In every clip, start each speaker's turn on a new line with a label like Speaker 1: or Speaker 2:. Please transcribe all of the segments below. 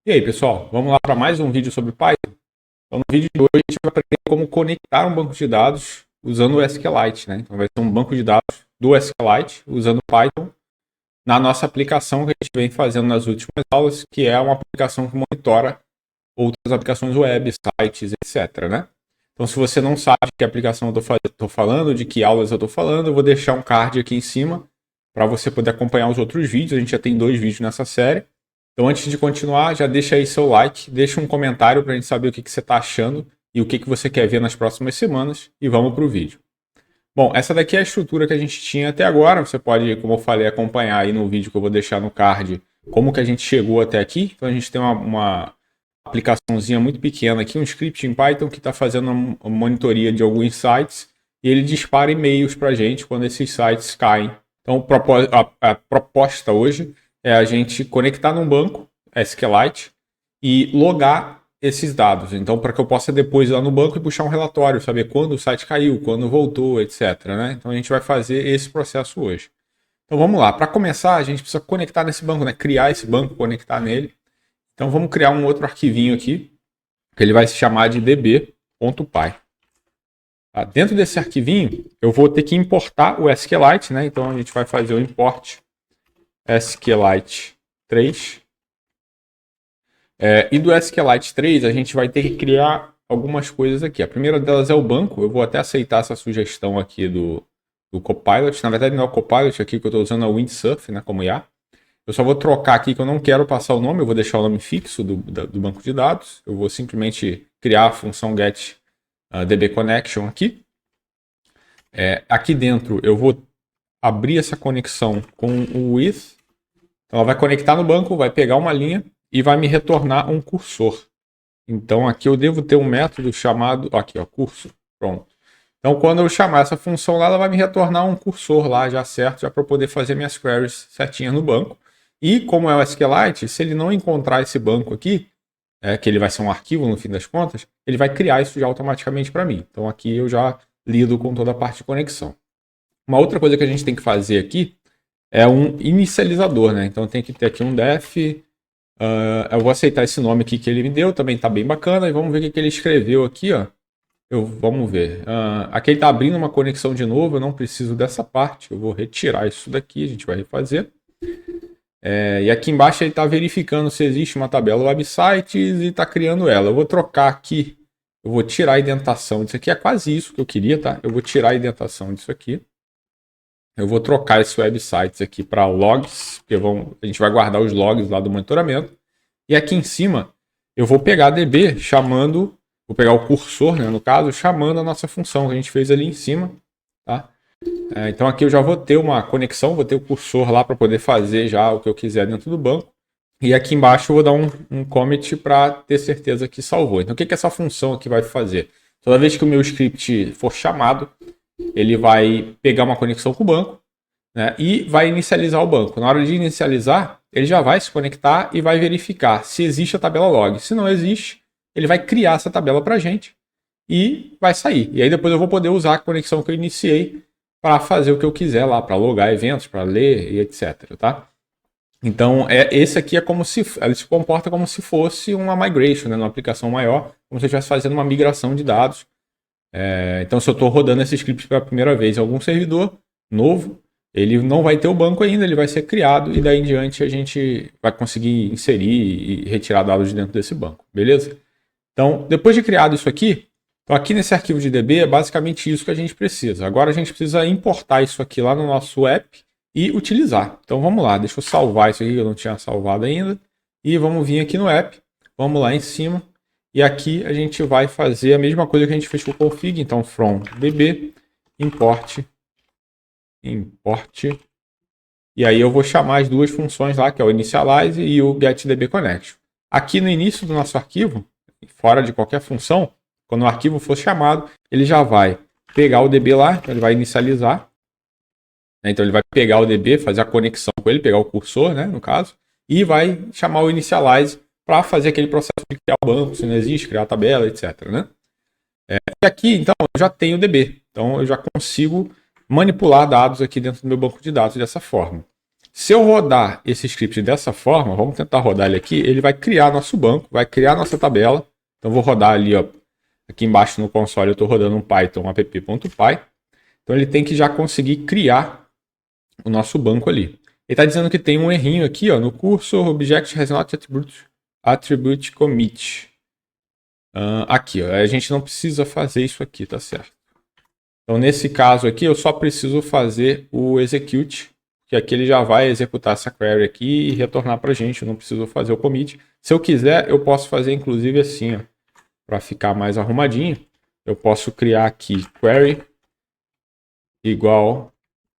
Speaker 1: E aí, pessoal, vamos lá para mais um vídeo sobre Python? Então, no vídeo de hoje, a gente vai aprender como conectar um banco de dados usando o SQLite, né? Então, vai ser um banco de dados do SQLite usando Python na nossa aplicação que a gente vem fazendo nas últimas aulas, que é uma aplicação que monitora outras aplicações web, sites, etc, né? Então, se você não sabe de que aplicação eu estou falando, de que aulas eu estou falando, eu vou deixar um card aqui em cima para você poder acompanhar os outros vídeos. A gente já tem 2 vídeos nessa série. Então, antes de continuar, já deixa aí seu like, deixa um comentário para a gente saber o que você está achando e o que você quer ver nas próximas semanas. E vamos para o vídeo. Bom, essa daqui é a estrutura que a gente tinha até agora. Você pode, como eu falei, acompanhar aí no vídeo que eu vou deixar no card como que a gente chegou até aqui. Então, a gente tem uma aplicaçãozinha muito pequena aqui, um script em Python que está fazendo uma monitoria de alguns sites e ele dispara e-mails para a gente quando esses sites caem. Então, a proposta hoje é a gente conectar num banco SQLite e logar esses dados. Então, para que eu possa depois ir lá no banco e puxar um relatório, saber quando o site caiu, quando voltou, etc, né? Então, a gente vai fazer esse processo hoje. Então, vamos lá. Para começar, a gente precisa conectar nesse banco, né? Criar esse banco, conectar nele. Então, vamos criar um outro arquivinho aqui, que ele vai se chamar de db.py. Tá? Dentro desse arquivinho, eu vou ter que importar o SQLite, né? Então, a gente vai fazer o import SQLite 3. E do SQLite 3, a gente vai ter que criar algumas coisas aqui. A primeira delas é o banco. Eu vou até aceitar essa sugestão aqui do Copilot. Na verdade, não é o Copilot aqui que eu estou usando, é o Windsurf, né, como IA. Eu só vou trocar aqui que eu não quero passar o nome, eu vou deixar o nome fixo do banco de dados. Eu vou simplesmente criar a função get dbConnection aqui. Aqui dentro eu vou abrir essa conexão com o with. Então ela vai conectar no banco, vai pegar uma linha e vai me retornar um cursor. Então aqui eu devo ter um método chamado, aqui ó, cursor, pronto. Então quando eu chamar essa função lá, ela vai me retornar um cursor lá já certo, já para eu poder fazer minhas queries certinhas no banco. E como é o SQLite, se ele não encontrar esse banco aqui, que ele vai ser um arquivo no fim das contas, ele vai criar isso já automaticamente para mim. Então aqui eu já lido com toda a parte de conexão. Uma outra coisa que a gente tem que fazer aqui é um inicializador, né? Então tem que ter aqui um def. Eu vou aceitar esse nome aqui que ele me deu, também está bem bacana. E vamos ver o que ele escreveu aqui, ó. Vamos ver. Aqui ele está abrindo uma conexão de novo, eu não preciso dessa parte. Eu vou retirar isso daqui, a gente vai refazer. E aqui embaixo ele está verificando se existe uma tabela websites e está criando ela. Eu vou trocar aqui, eu vou tirar a indentação disso aqui. É quase isso que eu queria, tá? Eu vou tirar a indentação disso aqui. Eu vou trocar esse websites aqui para logs, porque a gente vai guardar os logs lá do monitoramento. E aqui em cima eu vou pegar a db chamando, vou pegar o cursor, né, no caso, chamando a nossa função que a gente fez ali em cima, tá? Então aqui eu já vou ter uma conexão, vou ter o cursor lá para poder fazer já o que eu quiser dentro do banco. E aqui embaixo eu vou dar um commit para ter certeza que salvou. Então o que essa função aqui vai fazer? Toda vez que o meu script for chamado, ele vai pegar uma conexão com o banco, né, e vai inicializar o banco. Na hora de inicializar, ele já vai se conectar e vai verificar se existe a tabela log. Se não existe, ele vai criar essa tabela para a gente e vai sair. E aí depois eu vou poder usar a conexão que eu iniciei para fazer o que eu quiser lá, para logar eventos, para ler e etc. Tá? Então, esse aqui é como se ele se comporta como se fosse uma migration, né, numa aplicação maior, como se eu estivesse fazendo uma migração de dados. Então, se eu estou rodando esse script pela primeira vez em algum servidor novo, ele não vai ter o banco ainda, ele vai ser criado e daí em diante a gente vai conseguir inserir e retirar dados de dentro desse banco, beleza? Então, depois de criado isso aqui, então aqui nesse arquivo de DB é basicamente isso que a gente precisa. Agora a gente precisa importar isso aqui lá no nosso app e utilizar. Então vamos lá, deixa eu salvar isso aqui que eu não tinha salvado ainda. E vamos vir aqui no app, vamos lá em cima. E aqui a gente vai fazer a mesma coisa que a gente fez com o config. Então from db import. E aí eu vou chamar as duas funções lá, que é o initialize e o getDbConnection. Aqui no início do nosso arquivo, fora de qualquer função, quando o arquivo for chamado, ele já vai pegar o DB lá, então ele vai inicializar. Então ele vai pegar o DB, fazer a conexão com ele, pegar o cursor, né, no caso, e vai chamar o initialize para fazer aquele processo de criar o banco, se não existe, criar a tabela, etc. Né? E aqui, então, eu já tenho o DB. Então eu já consigo manipular dados aqui dentro do meu banco de dados dessa forma. Se eu rodar esse script dessa forma, vamos tentar rodar ele aqui, ele vai criar nosso banco, vai criar nossa tabela. Então vou rodar ali, ó, aqui embaixo no console eu estou rodando um Python app.py. Então ele tem que já conseguir criar o nosso banco ali. Ele está dizendo que tem um errinho aqui, ó, no cursor object has not attribute commit. Aqui, ó, a gente não precisa fazer isso aqui, tá certo? Então nesse caso aqui eu só preciso fazer o execute, que aqui ele já vai executar essa query aqui e retornar para a gente. Eu não preciso fazer o commit. Se eu quiser, eu posso fazer inclusive assim, ó, para ficar mais arrumadinho. Eu posso criar aqui query igual,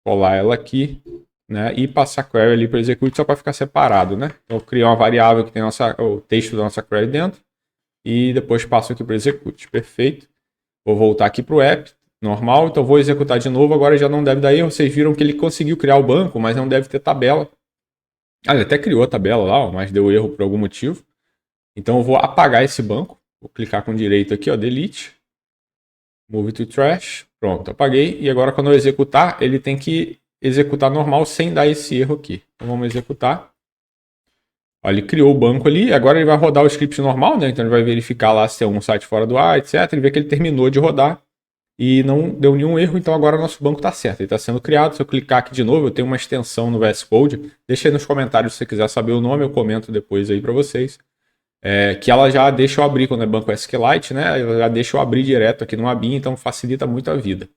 Speaker 1: colar ela aqui, né, e passar query ali para execute só para ficar separado, né? Então eu crio uma variável que tem o texto da nossa query dentro e depois passo aqui para execute. Perfeito. Vou voltar aqui para o app. Normal, então vou executar de novo, agora já não deve dar erro, vocês viram que ele conseguiu criar o banco, mas não deve ter tabela. Ele até criou a tabela lá, mas deu erro por algum motivo. Então eu vou apagar esse banco, vou clicar com direito aqui, ó, delete, move to trash, pronto, apaguei, e agora quando eu executar, ele tem que executar normal sem dar esse erro aqui. Então vamos executar. Ó, ele criou o banco ali, agora ele vai rodar o script normal, né? Então ele vai verificar lá se tem algum site fora do ar, etc. Ele vê que ele terminou de rodar. E não deu nenhum erro, então agora nosso banco está certo. Ele está sendo criado. Se eu clicar aqui de novo, eu tenho uma extensão no VS Code. Deixa aí nos comentários se você quiser saber o nome, eu comento depois aí para vocês. Que ela já deixa eu abrir quando é banco SQLite, né? Ela já deixa eu abrir direto aqui numa bin, então facilita muito a vida.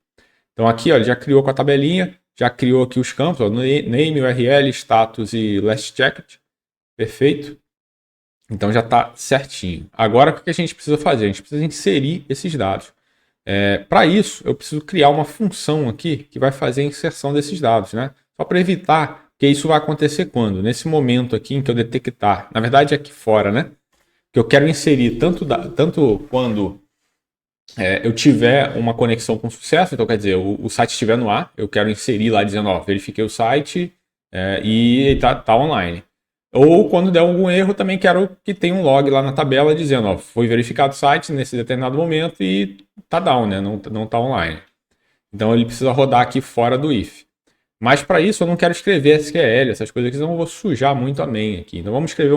Speaker 1: Então aqui, ó, ele já criou com a tabelinha, já criou aqui os campos, ó, name, URL, status e last checked. Perfeito. Então já está certinho. Agora o que a gente precisa fazer? A gente precisa inserir esses dados. Para isso, eu preciso criar uma função aqui que vai fazer a inserção desses dados, né? Só para evitar que isso vai acontecer quando? Nesse momento aqui em que eu detectar, na verdade aqui fora, né? Que eu quero inserir tanto quando eu tiver uma conexão com sucesso, então quer dizer, o site estiver no ar, eu quero inserir lá dizendo, ó, verifiquei o site e tá online. Ou quando der algum erro, também quero que tenha um log lá na tabela dizendo, ó, foi verificado o site nesse determinado momento e tá down, né? Não tá online. Então ele precisa rodar aqui fora do if. Mas para isso eu não quero escrever SQL, essas coisas aqui, senão eu vou sujar muito a main aqui. Então vamos escrever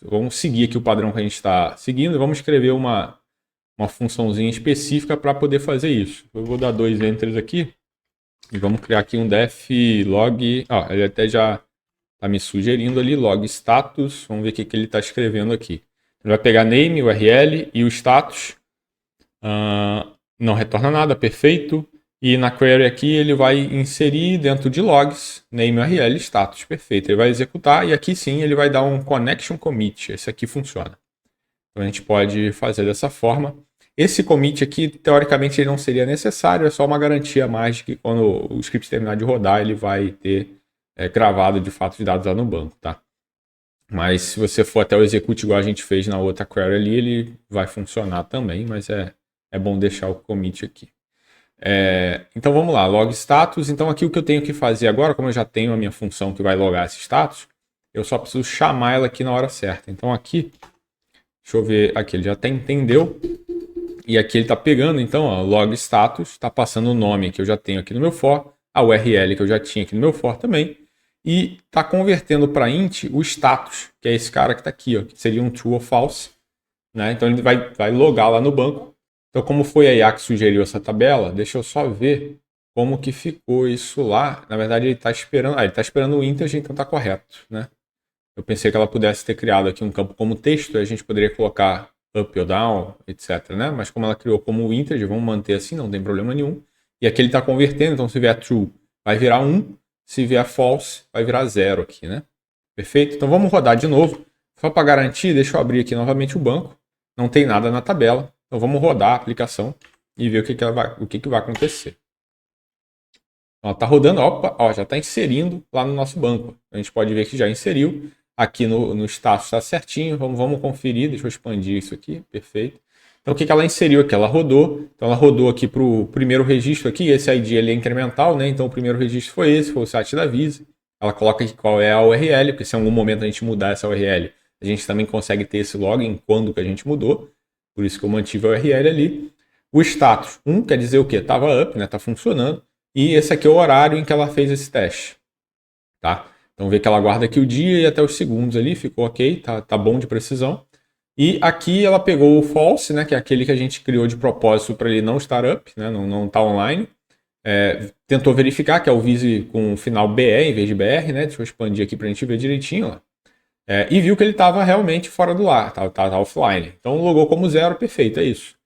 Speaker 1: vamos seguir aqui o padrão que a gente está seguindo e vamos escrever uma funçãozinha específica para poder fazer isso. Eu vou dar 2 enters aqui e vamos criar aqui um def log. Ele até já está me sugerindo ali, log status. Vamos ver o que ele está escrevendo aqui. Ele vai pegar name, URL e o status. Não retorna nada, perfeito. E na query aqui ele vai inserir dentro de logs, name, URL, status, perfeito. Ele vai executar e aqui sim ele vai dar um connection commit. Esse aqui funciona. Então a gente pode fazer dessa forma. Esse commit aqui, teoricamente, ele não seria necessário, é só uma garantia a mais de que quando o script terminar de rodar, ele vai ter gravado de fato os dados lá no banco, tá? Mas se você for até o execute igual a gente fez na outra query ali, ele vai funcionar também, mas é bom deixar o commit aqui. Então vamos lá, log status. Então aqui o que eu tenho que fazer agora, como eu já tenho a minha função que vai logar esse status, eu só preciso chamar ela aqui na hora certa. Então aqui, deixa eu ver, aqui ele já até entendeu. E aqui ele está pegando, então, ó, log status, está passando o nome que eu já tenho aqui no meu for, a URL que eu já tinha aqui no meu for também, e está convertendo para int o status, que é esse cara que está aqui, ó, que seria um true ou false. Né? Então ele vai logar lá no banco. Então, como foi a IA que sugeriu essa tabela, deixa eu só ver como que ficou isso lá. Na verdade, ele está esperando. Ele está esperando o integer, então está correto. Né? Eu pensei que ela pudesse ter criado aqui um campo como texto, e a gente poderia colocar up ou down, etc. Né? Mas como ela criou como integer, vamos manter assim, não tem problema nenhum. E aqui ele está convertendo, então se vier true, vai virar 1. Se vier false, vai virar 0 aqui. Né? Perfeito? Então vamos rodar de novo. Só para garantir, deixa eu abrir aqui novamente o banco. Não tem nada na tabela. Então vamos rodar a aplicação e ver o que vai acontecer. Ela está rodando, opa, já está inserindo lá no nosso banco. A gente pode ver que já inseriu. Aqui no status está certinho. Vamos conferir. Deixa eu expandir isso aqui. Perfeito. Então o que ela inseriu aqui? Ela rodou. Então ela rodou aqui para o primeiro registro aqui. Esse ID ele é incremental, né? Então o primeiro registro foi esse, foi o site da Visa. Ela coloca aqui qual é a URL, porque se em algum momento a gente mudar essa URL, a gente também consegue ter esse login quando que a gente mudou. Por isso que eu mantive a URL ali. O status 1 quer dizer o quê? Estava up, né? Está funcionando. E esse aqui é o horário em que ela fez esse teste. Tá? Então vê que ela guarda aqui o dia e até os segundos ali, ficou ok, tá bom de precisão. E aqui ela pegou o false, né, que é aquele que a gente criou de propósito para ele não estar up, né, não tá online. Tentou verificar que é o Vise com o final BE em vez de BR, né? Deixa eu expandir aqui para a gente ver direitinho. Ó. E viu que ele estava realmente fora do ar, estava offline. Então logou como 0, perfeito, é isso.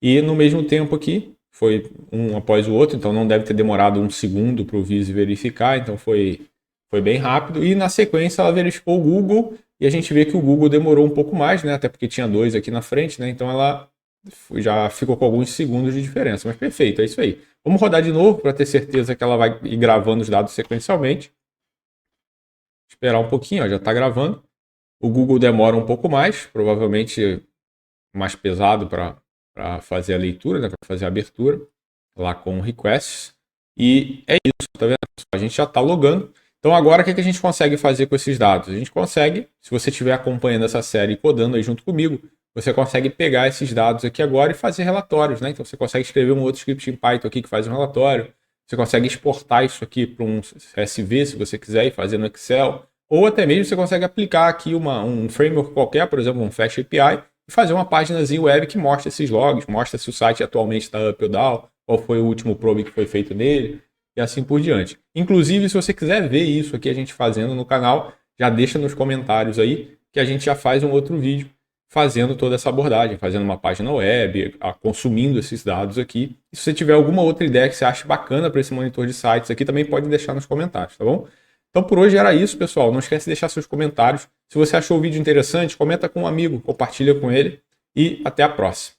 Speaker 1: E no mesmo tempo aqui, foi um após o outro, então não deve ter demorado um segundo para o Vise verificar, então foi bem rápido. E na sequência ela verificou o Google e a gente vê que o Google demorou um pouco mais, né? Até porque tinha 2 aqui na frente, né? Então ela já ficou com alguns segundos de diferença, mas perfeito, é isso aí. Vamos rodar de novo para ter certeza que ela vai ir gravando os dados sequencialmente. Esperar um pouquinho, ó, já está gravando. O Google demora um pouco mais, provavelmente mais pesado para fazer a leitura, né, para fazer a abertura, lá com requests. E é isso, tá vendo? A gente já está logando. Então agora o que a gente consegue fazer com esses dados? A gente consegue, se você estiver acompanhando essa série e codando aí junto comigo, você consegue pegar esses dados aqui agora e fazer relatórios, né? Então você consegue escrever um outro script em Python aqui que faz um relatório. Você consegue exportar isso aqui para um CSV, se você quiser, e fazer no Excel. Ou até mesmo você consegue aplicar aqui um framework qualquer, por exemplo, um Flash API, e fazer uma páginazinha web que mostra esses logs, mostra se o site atualmente está up ou down, qual foi o último probe que foi feito nele, e assim por diante. Inclusive, se você quiser ver isso aqui a gente fazendo no canal, já deixa nos comentários aí, que a gente já faz um outro vídeo fazendo toda essa abordagem, fazendo uma página web, consumindo esses dados aqui. E se você tiver alguma outra ideia que você acha bacana para esse monitor de sites aqui, também pode deixar nos comentários, tá bom? Então por hoje era isso, pessoal. Não esquece de deixar seus comentários. Se você achou o vídeo interessante, comenta com um amigo, compartilha com ele e até a próxima.